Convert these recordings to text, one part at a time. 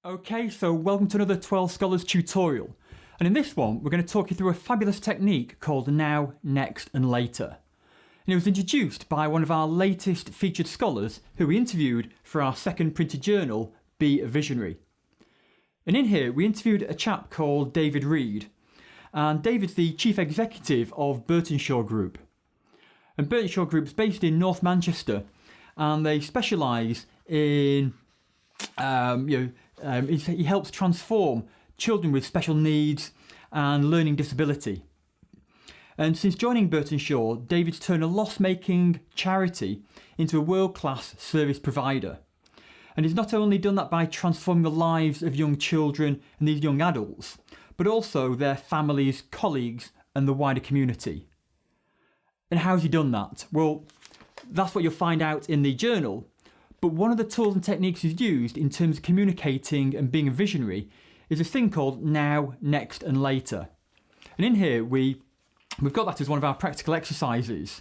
Okay, so welcome to another 12 Scholars tutorial. And in this one, we're going to talk you through a fabulous technique called Now, Next and Later. And it was introduced by one of our latest featured scholars who we interviewed for our second printed journal, Be a Visionary. And in here, we interviewed a chap called David Reid. And David's the chief executive of Birtenshaw Group. And Birtenshaw Group is based in North Manchester, and they specialise in he helps transform children with special needs and learning disability. And since joining Birtenshaw, David's turned a loss-making charity into a world-class service provider. And he's not only done that by transforming the lives of young children and these young adults, but also their families, colleagues and the wider community. And how's he done that? Well, that's what you'll find out in the journal. But one of the tools and techniques he's used in terms of communicating and being a visionary is a thing called Now, Next and Later. And in here we've got that as one of our practical exercises.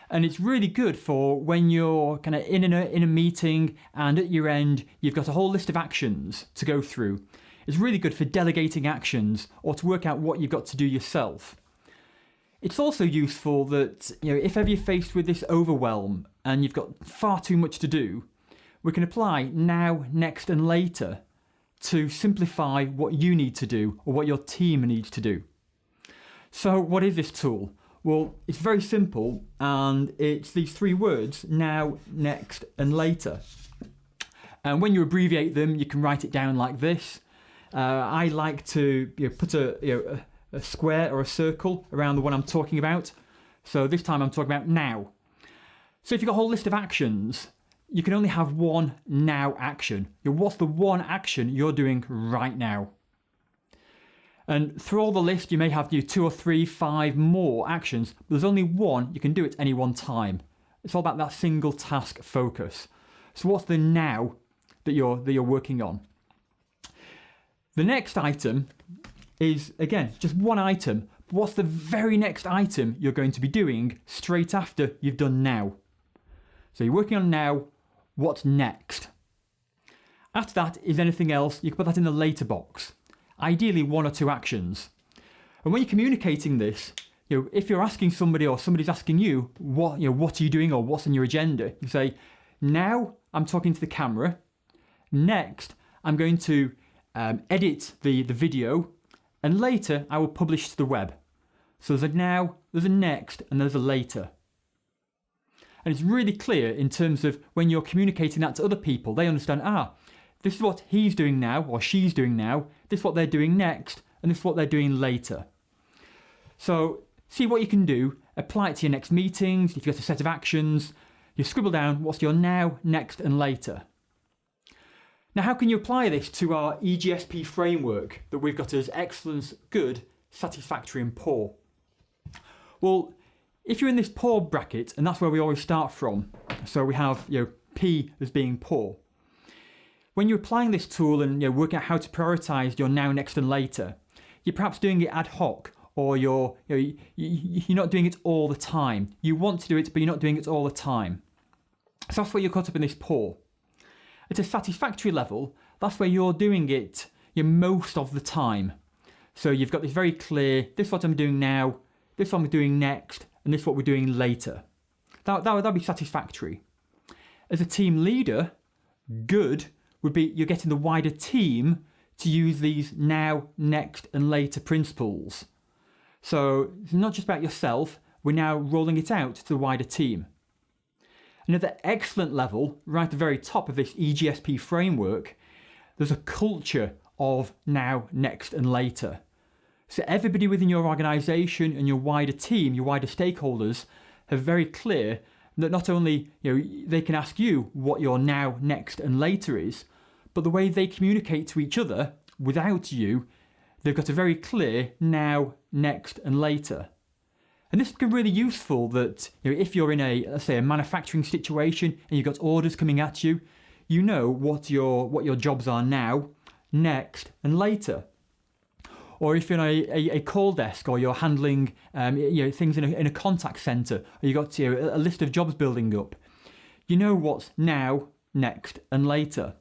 And it's really good for when you're kind of in a meeting and at your end you've got a whole list of actions to go through. It's really good for delegating actions or to work out what you've got to do yourself. It's also useful that, if ever you're faced with this overwhelm and you've got far too much to do, we can apply Now, Next and Later to simplify what you need to do or what your team needs to do. So what is this tool? Well, it's very simple, and it's these three words: now, next and later. And when you abbreviate them, you can write it down like this. I like to put a square or a circle around the one I'm talking about. So this time I'm talking about now. So if you've got a whole list of actions, you can only have one now action. What's the one action you're doing right now? And through all the list, you may have 2 or 3, 5 more actions, but there's only one you can do at any one time. It's all about that single task focus. So what's the now that you're working on? The next item is, again, just one item. But what's the very next item you're going to be doing straight after you've done now? So you're working on now, what's next? After that is anything else, you can put that in the later box. Ideally 1 or 2 actions. And when you're communicating this, if you're asking somebody or somebody's asking you, what are you doing or what's on your agenda? You say, now I'm talking to the camera. Next, I'm going to edit the video. And later, I will publish to the web. So there's a now, there's a next, and there's a later. And it's really clear in terms of when you're communicating that to other people, they understand, this is what he's doing now, or she's doing now, this is what they're doing next, and this is what they're doing later. So see what you can do, apply it to your next meetings. If you've got a set of actions, you scribble down what's your now, next, and later. Now, how can you apply this to our EGSP framework that we've got as excellence, good, satisfactory and poor? Well, if you're in this poor bracket, and that's where we always start from, so we have P as being poor. When you're applying this tool and working out how to prioritise your now, next and later, you're perhaps doing it ad hoc, or you're not doing it all the time. You want to do it, but you're not doing it all the time. So that's where you're caught up in this poor. At a satisfactory level, that's where you're doing it most of the time. So you've got this very clear, this is what I'm doing now, this is what I'm doing next, and this is what we're doing later. That'd be satisfactory. As a team leader, good would be you're getting the wider team to use these now, next and later principles. So it's not just about yourself, we're now rolling it out to the wider team. And at the excellent level, right at the very top of this EGSP framework, there's a culture of now, next and later. So everybody within your organisation and your wider team, your wider stakeholders, are very clear that not only they can ask you what your now, next and later is, but the way they communicate to each other without you, they've got a very clear now, next and later. And this can be really useful that if you're in let's say a manufacturing situation and you've got orders coming at you, you know what your jobs are now, next and later. Or if you're in a call desk or you're handling things in a contact centre, or you've got a list of jobs building up, you know what's now, next and later.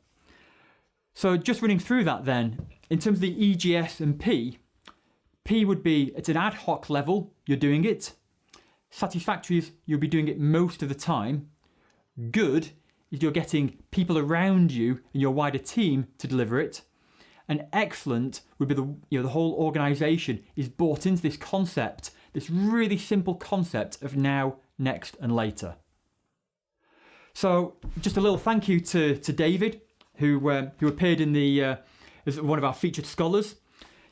So just running through that then, in terms of the EGS and P would be, it's an ad hoc level, you're doing it. Satisfactory is you'll be doing it most of the time. Good is you're getting people around you and your wider team to deliver it. And excellent would be the whole organisation is bought into this concept, this really simple concept of now, next and later. So just a little thank you to David, who appeared in as one of our featured scholars.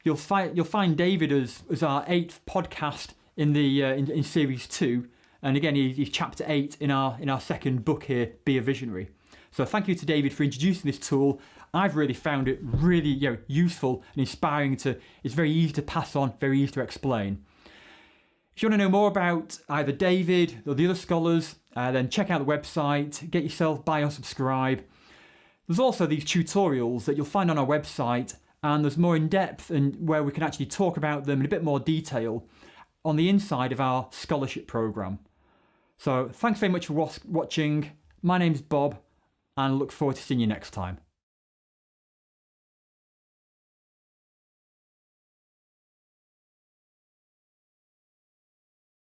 You'll find David as our 8th podcast in series 2, and again he's chapter 8 in our second book here, Be a Visionary. So thank you to David for introducing this tool. I've really found it really useful and inspiring. It's very easy to pass on, very easy to explain. If you want to know more about either David or the other scholars, then check out the website, get yourself buy or subscribe. There's also these tutorials that you'll find on our website, and there's more in depth and where we can actually talk about them in a bit more detail on the inside of our scholarship programme. So thanks very much for watching. My name's Bob, and I look forward to seeing you next time.